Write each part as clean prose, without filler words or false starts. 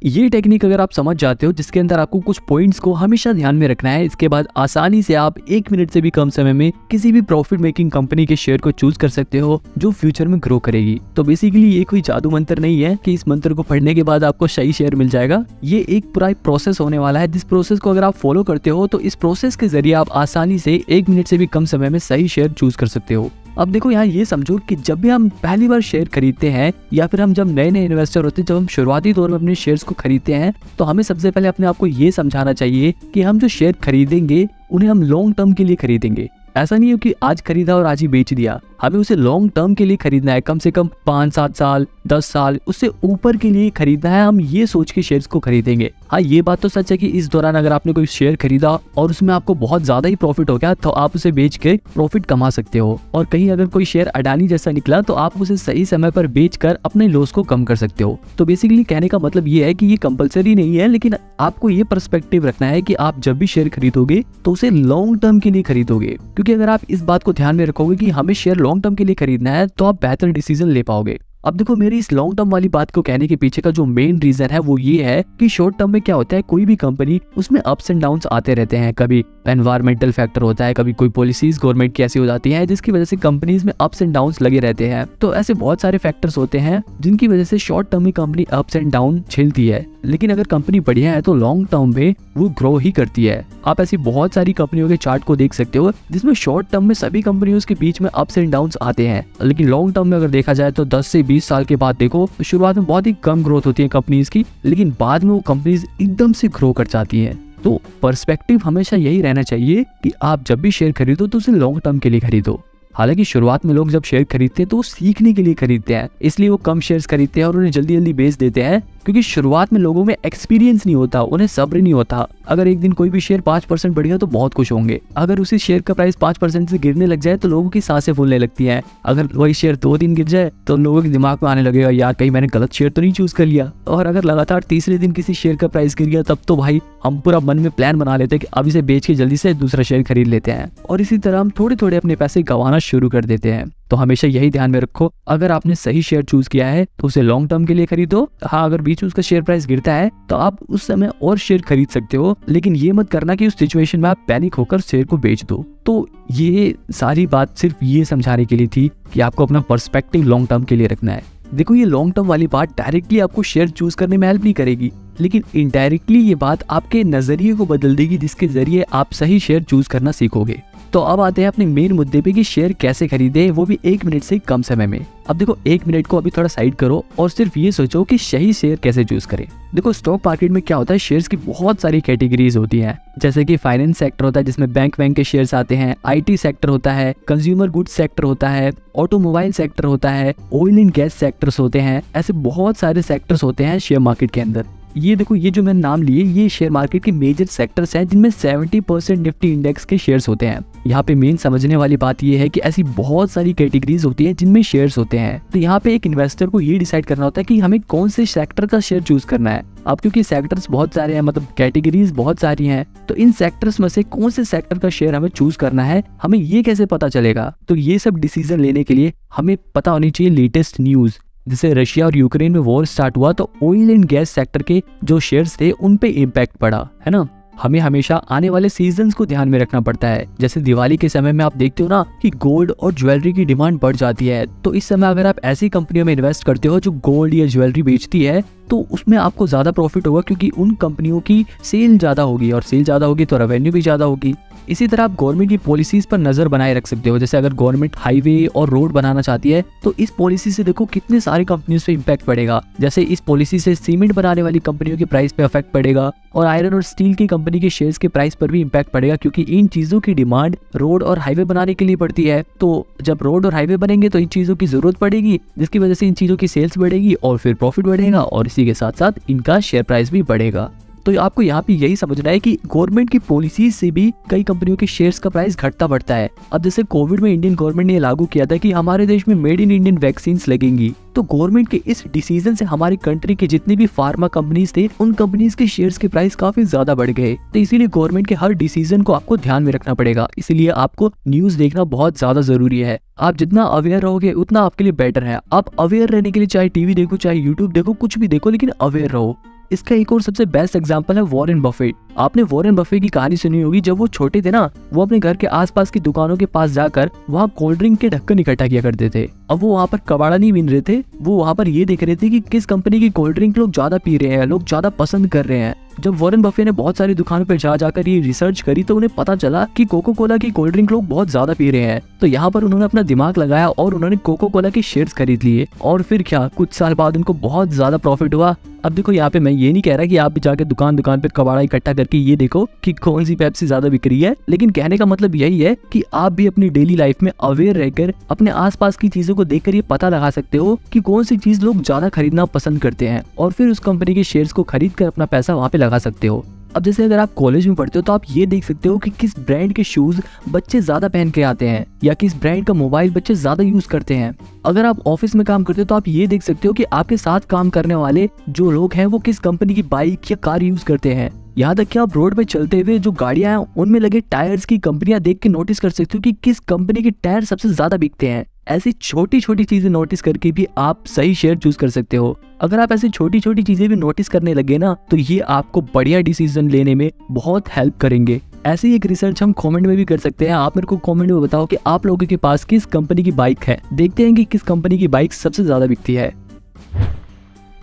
ये टेक्निक अगर आप समझ जाते हो, जिसके अंदर आपको कुछ पॉइंट्स को हमेशा ध्यान में रखना है, इसके बाद आसानी से आप 1 मिनट से भी कम समय में किसी भी प्रॉफिट मेकिंग कंपनी के शेयर को चूज कर सकते हो जो फ्यूचर में ग्रो करेगी। तो बेसिकली ये कोई जादू मंत्र नहीं है कि इस मंत्र को पढ़ने के बाद आपको सही शेयर मिल जाएगा। ये एक पूरा प्रोसेस होने वाला है, जिस प्रोसेस को अगर आप फॉलो करते हो तो इस प्रोसेस के जरिए आप आसानी से 1 मिनट से भी कम समय में सही शेयर चूज कर सकते हो। अब देखो यहाँ ये समझो कि जब भी हम पहली बार शेयर खरीदते हैं या फिर हम जब नए नए इन्वेस्टर होते हैं, जब हम शुरुआती दौर में अपने शेयर्स को खरीदते हैं, तो हमें सबसे पहले अपने आप को ये समझाना चाहिए कि हम जो शेयर खरीदेंगे उन्हें हम लॉन्ग टर्म के लिए खरीदेंगे। ऐसा नहीं है कि आज खरीदा और आज ही बेच दिया, हमें उसे लॉन्ग टर्म के लिए खरीदना है। कम से कम 5-7 साल, 10 साल, उससे ऊपर के लिए खरीदना है। हम ये सोच के शेयर्स को खरीदेंगे। हाँ, ये बात तो सच है कि इस दौरान अगर आपने कोई शेयर खरीदा और उसमें आपको बहुत ज्यादा ही प्रॉफिट हो गया तो आप उसे बेच के प्रॉफिट कमा सकते हो, और कहीं अगर कोई शेयर अडानी जैसा निकला तो आप उसे सही समय पर बेच कर अपने लॉस को कम कर सकते हो। तो बेसिकली कहने का मतलब ये है कि ये कंपलसरी नहीं है, लेकिन आपको ये पर्सपेक्टिव रखना है कि आप जब भी शेयर खरीदोगे तो उसे लॉन्ग टर्म के लिए खरीदोगे। क्योंकि अगर आप इस बात को ध्यान में रखोगे कि हमें शेयर लॉन्ग टर्म के लिए खरीदना है तो आप बेहतर डिसीजन ले पाओगे। अब देखो, मेरी इस लॉन्ग टर्म वाली बात को कहने के पीछे का जो मेन रीजन है वो ये है कि शॉर्ट टर्म में क्या होता है, कोई भी कंपनी उसमें अप्स एंड डाउन्स आते रहते हैं। कभी एनवायरमेंटल फैक्टर होता है, कभी कोई पॉलिसीज गवर्नमेंट की ऐसी हो जाती है जिसकी वजह से कंपनीज में अप्स एंड डाउन्स लगे रहते हैं। तो ऐसे बहुत सारे फैक्टर्स होते हैं जिनकी वजह से शॉर्ट टर्म में कंपनी अप्स एंड डाउन झेलती है, लेकिन अगर कंपनी बढ़िया है तो लॉन्ग टर्म में वो ग्रो ही करती है। आप ऐसी बहुत सारी कंपनियों के चार्ट को देख सकते हो जिसमें शॉर्ट टर्म में सभी कंपनियों के बीच में अप्स एंड डाउन्स आते हैं, लेकिन लॉन्ग टर्म में अगर देखा जाए तो 10 से 20 साल के बाद देखो तो शुरुआत में बहुत ही कम ग्रोथ होती है कंपनीज की, लेकिन बाद में वो कंपनीज एकदम से ग्रो कर जाती हैं। तो पर्सपेक्टिव हमेशा यही रहना चाहिए कि आप जब भी शेयर खरीदो तो उसे लॉन्ग टर्म के लिए खरीदो। हालांकि शुरुआत में लोग जब शेयर खरीदते हैं तो वो सीखने के लिए खरीदते हैं, इसलिए वो कम शेयर्स खरीदते हैं और उन्हें जल्दी जल्दी बेच देते हैं, क्योंकि शुरुआत में लोगों में एक्सपीरियंस नहीं होता, उन्हें सब्र नहीं होता। अगर एक दिन कोई भी शेयर 5% बढ़ गया तो बहुत खुश होंगे, अगर उसी शेयर का प्राइस 5% से गिरने लग जाए तो लोगों की सांसें फूलने लगती हैं। अगर वही शेयर 2 दिन गिर जाए तो लोगों के दिमाग में आने लगेगा, यार कहीं मैंने गलत शेयर तो नहीं चूज कर लिया। और अगर लगातार तीसरे दिन किसी शेयर का प्राइस गिर गया तब तो भाई हम पूरा मन में प्लान बना लेते हैं कि अब इसे बेच के जल्दी से दूसरा शेयर खरीद लेते हैं, और इसी तरह हम थोड़े थोड़े अपने पैसे गंवाना शुरू कर देते हैं। तो हमेशा यही ध्यान में रखो, अगर आपने सही शेयर चूज किया है तो उसे लॉन्ग टर्म के लिए खरीदो। हाँ, अगर बीच में उसका शेयर प्राइस गिरता है तो आप उस समय और शेयर खरीद सकते हो, लेकिन ये मत करना कि उस सिचुएशन में आप पैनिक होकर शेयर को बेच दो। तो ये सारी बात सिर्फ ये समझाने के लिए थी कि आपको अपना पर्सपेक्टिव लॉन्ग टर्म के लिए रखना है। देखो, ये लॉन्ग टर्म वाली बात डायरेक्टली आपको शेयर चूज करने में हेल्प नहीं करेगी, लेकिन इनडायरेक्टली ये बात आपके नजरिए को बदल देगी, जिसके जरिए आप सही शेयर चूज करना सीखोगे। तो अब आते हैं अपने मेन मुद्दे पे कि शेयर कैसे खरीदे, वो भी 1 मिनट से कम समय में। अब देखो, 1 मिनट को अभी थोड़ा साइड करो और सिर्फ ये सोचो कि सही शेयर कैसे चूज करें। देखो, स्टॉक मार्केट में क्या होता है, शेयर्स की बहुत सारी कैटेगरीज होती हैं, जैसे कि फाइनेंस सेक्टर होता है जिसमें बैंक के शेयर्स आते हैं, IT सेक्टर होता है, कंज्यूमर गुड्स सेक्टर होता है, ऑटोमोबाइल सेक्टर होता है, ऑयल एंड गैस सेक्टर्स होते हैं। ऐसे बहुत सारे सेक्टर्स होते हैं शेयर मार्केट के अंदर। ये देखो, ये जो मैंने नाम लिए ये शेयर मार्केट के मेजर सेक्टर्स हैं जिनमें 70% निफ्टी इंडेक्स के शेयर्स होते हैं। यहाँ पे मेन समझने वाली बात ये है कि ऐसी बहुत सारी कैटेगरीज होती हैं जिनमें शेयर्स होते हैं। तो यहाँ पे एक इन्वेस्टर को ये डिसाइड करना होता है कि हमें कौन से सेक्टर का शेयर चूज करना है। अब क्योंकि सेक्टर्स बहुत सारे हैं, मतलब कैटेगरीज बहुत सारी हैं, तो इन सेक्टर्स में से कौन से सेक्टर का शेयर हमें चूज करना है, हमें ये कैसे पता चलेगा। तो ये सब डिसीजन लेने के लिए हमें पता होनी चाहिए लेटेस्ट न्यूज। जैसे रशिया और यूक्रेन में वॉर स्टार्ट हुआ तो ऑयल एंड गैस सेक्टर के जो शेयर्स थे उन पे इम्पैक्ट पड़ा, है ना। हमें हमेशा आने वाले सीजन्स को ध्यान में रखना पड़ता है। जैसे दिवाली के समय में आप देखते हो ना कि गोल्ड और ज्वेलरी की डिमांड बढ़ जाती है, तो इस समय अगर आप ऐसी कंपनियों में इन्वेस्ट करते हो जो गोल्ड या ज्वेलरी बेचती है तो उसमें आपको ज्यादा प्रॉफिट होगा, क्योंकि उन कंपनियों की सेल ज्यादा होगी, और सेल ज्यादा होगी तो रेवेन्यू भी ज्यादा होगी। इसी तरह आप गवर्नमेंट की पॉलिसीज पर नजर बनाए रख सकते हो। जैसे अगर गवर्नमेंट हाईवे और रोड बनाना चाहती है तो इस पॉलिसी से देखो कितने सारी कंपनियों पे इम्पैक्ट पड़ेगा। जैसे इस पॉलिसी से सीमेंट बनाने वाली कंपनियों के प्राइस पे इफेक्ट पड़ेगा, और आयरन और स्टील की कंपनी के शेयर्स के प्राइस पर भी इम्पैक्ट पड़ेगा, क्योंकि इन चीजों की डिमांड रोड और हाईवे बनाने के लिए पड़ती है। तो जब रोड और हाईवे बनेंगे तो इन चीजों की जरूरत पड़ेगी, जिसकी वजह से इन चीजों की सेल्स बढ़ेगी और फिर प्रॉफिट बढ़ेगा, और इसी के साथ साथ इनका शेयर प्राइस भी बढ़ेगा। तो आपको यहाँ पे यही समझना है कि गवर्नमेंट की पॉलिसी से भी कई कंपनियों के शेयर्स का प्राइस घटता बढ़ता है। अब जैसे कोविड में इंडियन गवर्नमेंट ने लागू किया था कि हमारे देश में मेड इन इंडियन वैक्सीन लगेंगी, तो गवर्नमेंट के इस डिसीजन से हमारी कंट्री के जितने भी फार्मा कंपनीज थे उन कंपनीज के शेयर्स के प्राइस काफी ज्यादा बढ़ गए। तो इसीलिए गवर्नमेंट के हर डिसीजन को आपको ध्यान में रखना पड़ेगा। इसीलिए आपको न्यूज देखना बहुत ज्यादा जरूरी है। आप जितना अवेयर रहोगे उतना आपके लिए बेटर है। आप अवेयर रहने के लिए चाहे टीवी देखो, चाहे यूट्यूब देखो, कुछ भी देखो, लेकिन अवेयर रहो। इसका एक और सबसे बेस्ट एग्जांपल है वॉरेन बफेट। आपने वॉरेन बफेट की कहानी सुनी होगी। जब वो छोटे थे ना, वो अपने घर के आसपास की दुकानों के पास जाकर वहाँ कोल्ड ड्रिंक के ढक्कन इकट्ठा किया करते थे। अब वो वहाँ पर कबाड़ा नहीं बीन रहे थे, वो वहाँ पर ये देख रहे थे कि किस कंपनी की कोल्ड ड्रिंक लोग ज्यादा पी रहे हैं, लोग ज्यादा पसंद कर रहे हैं। जब वॉरेन बफेट ने बहुत सारी दुकानों पर जाकर ये रिसर्च करी तो उन्हें पता चला कि कोको कोला की कोल्ड ड्रिंक लोग बहुत ज्यादा पी रहे हैं। तो यहाँ पर उन्होंने अपना दिमाग लगाया और उन्होंने कोको कोला के शेयर्स खरीद लिए। और फिर क्या, कुछ साल बाद उनको बहुत ज्यादा प्रॉफिट हुआ। अब देखो यहाँ पे मैं ये नहीं कह रहा कि आप भी जाके दुकान पे कबाड़ा इकट्ठा करके ये देखो कि कौन सी पेप्सी ज्यादा बिक रही है, लेकिन कहने का मतलब यही है कि आप भी अपनी डेली लाइफ में अवेयर रहकर अपने आसपास की चीजों को देखकर ये पता लगा सकते हो कि कौन सी चीज लोग ज्यादा खरीदना पसंद करते हैं और फिर उस कंपनी के शेयर्स को खरीद कर अपना पैसा वहाँ पे लगा सकते हो। अब जैसे अगर आप कॉलेज में पढ़ते हो तो आप ये देख सकते हो कि किस ब्रांड के शूज बच्चे ज्यादा पहन के आते हैं या किस ब्रांड का मोबाइल बच्चे ज्यादा यूज करते हैं। अगर आप ऑफिस में काम करते हो तो आप ये देख सकते हो कि आपके साथ काम करने वाले जो लोग हैं वो किस कंपनी की बाइक या कार यूज करते हैं। यहाँ तक कि आप रोड पे चलते हुए जो गाड़ियां हैं उनमें लगे टायर्स की कंपनियां देख के नोटिस कर सकते हो कि किस कंपनी के टायर सबसे ज्यादा बिकते हैं। ऐसी छोटी छोटी चीजें नोटिस करके भी आप सही शेयर चूज कर सकते हो। अगर आप ऐसी छोटी छोटी चीजें भी नोटिस करने लगे ना तो ये आपको बढ़िया डिसीजन लेने में बहुत हेल्प करेंगे। ऐसी एक रिसर्च हम कमेंट में भी कर सकते हैं। आप मेरे को कमेंट में बताओ कि आप लोगों के पास किस कंपनी की बाइक है, देखते हैं कि किस कंपनी की बाइक सबसे ज्यादा बिकती है।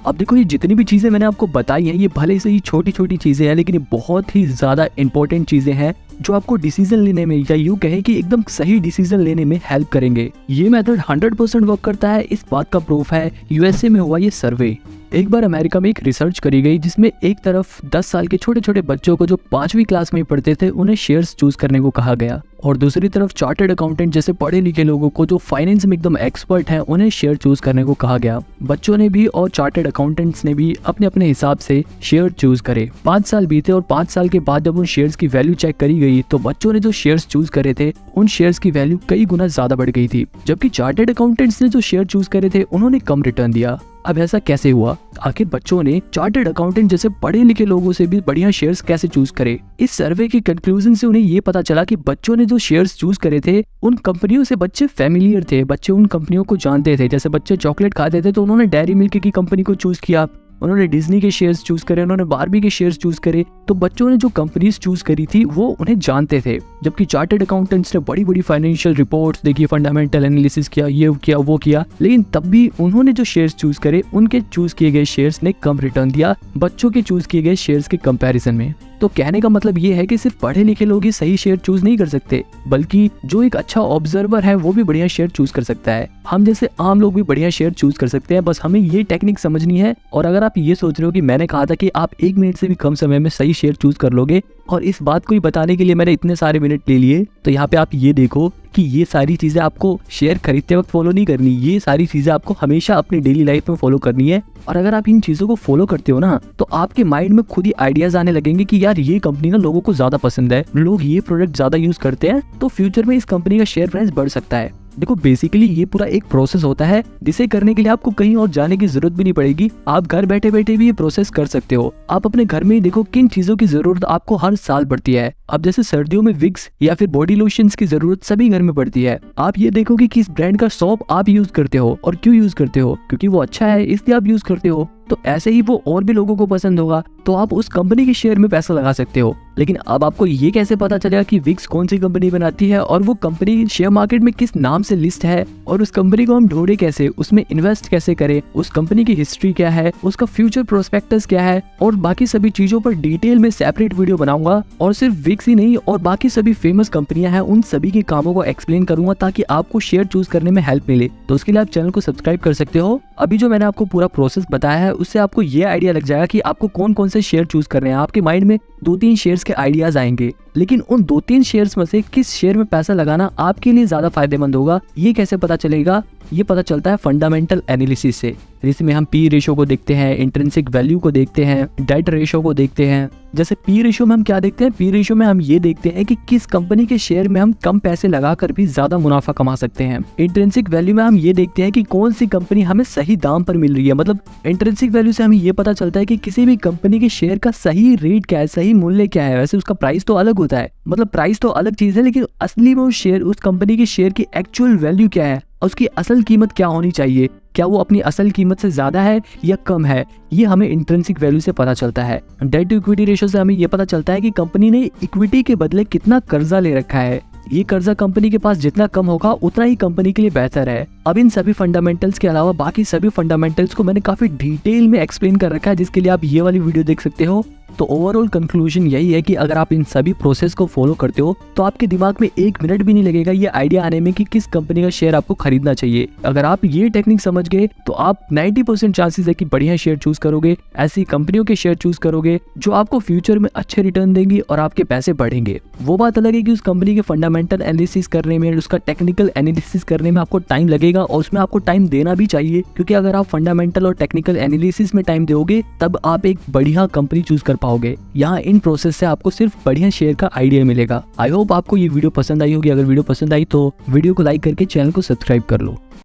अब देखो ये जितनी भी चीजें मैंने आपको बताई हैं ये भले से ही छोटी छोटी चीजें हैं, लेकिन ये बहुत ही ज्यादा इंपॉर्टेंट चीजें हैं जो आपको डिसीजन लेने में या यूं कहें कि एकदम सही डिसीजन लेने में हेल्प करेंगे। ये मेथड 100% वर्क करता है, इस बात का प्रूफ है यूएसए में हुआ ये सर्वे। एक बार अमेरिका में एक रिसर्च करी गई जिसमें एक तरफ 10 साल के छोटे छोटे बच्चों को जो 5वीं क्लास में पढ़ते थे उन्हें शेयर्स चूज करने को कहा गया और दूसरी तरफ चार्टर्ड अकाउंटेंट जैसे पढ़े लिखे लोगों को जो फाइनेंस में एकदम एक्सपर्ट हैं उन्हें शेयर चूज करने को कहा गया। बच्चों ने भी और चार्टर्ड अकाउंटेंट्स ने भी अपने अपने हिसाब से शेयर चूज करे। 5 साल बीते और 5 साल के बाद जब उन शेयर्स की वैल्यू चेक करी गई तो बच्चों ने जो शेयर्स चूज करे थे उन शेयर्स की वैल्यू कई गुना ज्यादा बढ़ गई थी, जबकि चार्टर्ड अकाउंटेंट्स ने जो शेयर चूज करे थे उन्होंने कम रिटर्न दिया। अब ऐसा कैसे हुआ? आखिर बच्चों ने चार्टर्ड अकाउंटेंट जैसे पढ़े लिखे लोगों से भी बढ़िया शेयर्स कैसे चूज करे? इस सर्वे के कंक्लूजन से उन्हें ये पता चला कि बच्चों ने जो शेयर्स चूज करे थे उन कंपनियों से बच्चे फेमिलियर थे, बच्चे उन कंपनियों को जानते थे। जैसे बच्चे चॉकलेट खाते थे तो उन्होंने डेयरी मिल्क की कंपनी को चूज किया, उन्होंने डिज्नी के शेयर्स चूज करे, उन्होंने बारबी के शेयर्स चूज करे। तो बच्चों ने जो कंपनीज चूज करी थी वो उन्हें जानते थे, जबकि चार्टर्ड अकाउंटेंट्स ने बड़ी बड़ी फाइनेंशियल रिपोर्ट्स देखी, फंडामेंटल एनालिसिस किया, ये किया वो किया, लेकिन तब भी उन्होंने जो शेयर्स चूज करे उनके चूज किए गए शेयर्स ने कम रिटर्न दिया बच्चों के चूज किए गए शेयर्स के कंपैरिजन में। तो कहने का मतलब ये है कि सिर्फ पढ़े लिखे लोग ही सही शेयर चूज नहीं कर सकते, बल्कि जो एक अच्छा ऑब्जर्वर है वो भी बढ़िया शेयर चूज कर सकता है। हम जैसे आम लोग भी बढ़िया शेयर चूज कर सकते हैं, बस हमें ये टेक्निक समझनी है। और अगर आप ये सोच रहे हो कि मैंने कहा था कि आप 1 मिनट से भी कम समय में सही शेयर चूज कर लोगे और इस बात को ही बताने के लिए मैंने इतने सारे मिनट ले लिए, तो यहाँ पे आप ये देखो कि ये सारी चीजें आपको शेयर खरीदते वक्त फॉलो नहीं करनी, ये सारी चीजें आपको हमेशा अपनी डेली लाइफ में फॉलो करनी है। और अगर आप इन चीजों को फॉलो करते हो ना तो आपके माइंड में खुद ही आइडियाज आने लगेंगे कि यार ये कंपनी ना लोगों को ज्यादा पसंद है, लोग ये प्रोडक्ट ज्यादा यूज करते हैं, तो फ्यूचर में इस कंपनी का शेयर प्राइस बढ़ सकता है। देखो बेसिकली ये पूरा एक प्रोसेस होता है जिसे करने के लिए आपको कहीं और जाने की जरूरत भी नहीं पड़ेगी। आप घर बैठे बैठे भी ये प्रोसेस कर सकते हो। आप अपने घर में ही देखो किन चीजों की जरूरत आपको हर साल पड़ती है। अब जैसे सर्दियों में विक्स या फिर बॉडी लोशंस की जरूरत सभी घर में पड़ती है। आप ये देखो कि किस ब्रांड का सोप आप यूज करते हो और क्यों यूज करते हो, क्योंकि वो अच्छा है इसलिए आप यूज करते हो। तो ऐसे ही वो और भी लोगों को पसंद होगा तो आप उस कंपनी के शेयर में पैसा लगा सकते हो। लेकिन अब आपको ये कैसे पता चलेगा कि विक्स कौन सी कंपनी बनाती है और वो कंपनी शेयर मार्केट में किस नाम से लिस्ट है, और उस कंपनी को हम ढूंढे कैसे, उसमें इन्वेस्ट कैसे करें, उस कंपनी की हिस्ट्री क्या है, उसका फ्यूचर प्रोस्पेक्टस क्या है, और बाकी सभी चीजों पर डिटेल में सेपरेट वीडियो बनाऊंगा। और सिर्फ विक्स ही नहीं और बाकी सभी फेमस कंपनियां हैं उन सभी के कामों को एक्सप्लेन करूंगा ताकि आपको शेयर चूज करने में हेल्प मिले। तो उसके लिए आप चैनल को सब्सक्राइब कर सकते हो। अभी जो मैंने आपको पूरा प्रोसेस बताया है उससे आपको ये आइडिया लग जाएगा कि आपको कौन कौन से शेयर चूज करने हैं। आपके माइंड में 2-3 शेयर्स के आइडियाज आएंगे, लेकिन उन 2-3 शेयर्स में से किस शेयर में पैसा लगाना आपके लिए ज्यादा फायदेमंद होगा ये कैसे पता चलेगा? ये पता चलता है फंडामेंटल एनालिसिस से, जिसमें हम पी रेशो को देखते हैं, इंट्रिंसिक वैल्यू को देखते हैं, डेट रेशो को देखते हैं। जैसे पी रेशो में हम क्या देखते हैं? पी रेशो में हम ये देखते हैं कि किस कंपनी के शेयर में हम कम पैसे लगाकर भी ज्यादा मुनाफा कमा सकते हैं। इंट्रिंसिक वैल्यू में हम ये देखते हैं कि कौन सी कंपनी हमें सही दाम पर मिल रही है। मतलब इंट्रिंसिक वैल्यू से हमें ये पता चलता है कि किसी भी कंपनी के शेयर का सही रेट क्या है, सही मूल्य क्या है। वैसे उसका प्राइस तो अलग होता है, मतलब प्राइस तो अलग चीज है, लेकिन असली में उस कंपनी के शेयर की एक्चुअल वैल्यू क्या है, उसकी असल कीमत क्या होनी चाहिए, क्या वो अपनी असल कीमत से ज्यादा है या कम है, ये हमें इंट्रिंसिक वैल्यू से पता चलता है। डेट टू इक्विटी रेशियो से हमें ये पता चलता है कि कंपनी ने इक्विटी के बदले कितना कर्जा ले रखा है। ये कर्जा कंपनी के पास जितना कम होगा उतना ही कंपनी के लिए बेहतर है। अब इन सभी फंडामेंटल्स के अलावा बाकी सभी फंडामेंटल्स को मैंने काफी डिटेल में एक्सप्लेन कर रखा है, जिसके लिए आप ये वाली वीडियो देख सकते हो। तो ओवरऑल कंक्लूजन यही है कि अगर आप इन सभी प्रोसेस को फॉलो करते हो तो आपके दिमाग में 1 मिनट भी नहीं लगेगा ये आइडिया आने में कि किस कंपनी का शेयर आपको खरीदना चाहिए। अगर आप ये टेक्निक समझ गए तो आप 90% चांसेस है कि बढ़िया शेयर चूज करोगे, ऐसी कंपनियों के शेयर चूज करोगे जो आपको फ्यूचर में अच्छे रिटर्न देंगी और आपके पैसे बढ़ेंगे। वो बात अलग है कि उस कंपनी के फंडामेंटल एनालिसिस करने में, उसका टेक्निकल एनालिसिस करने में आपको टाइम लगेगा और उसमें आपको टाइम देना भी चाहिए, क्योंकि अगर आप फंडामेंटल और टेक्निकल एनालिसिस में टाइम दोगे तब आप एक बढ़िया कंपनी चूज कर पाओगे। यहाँ इन प्रोसेस से आपको सिर्फ बढ़िया शेयर का आइडिया मिलेगा। आई होप आपको ये वीडियो पसंद आई होगी। अगर वीडियो पसंद आई तो वीडियो को लाइक करके चैनल को सब्सक्राइब कर लो।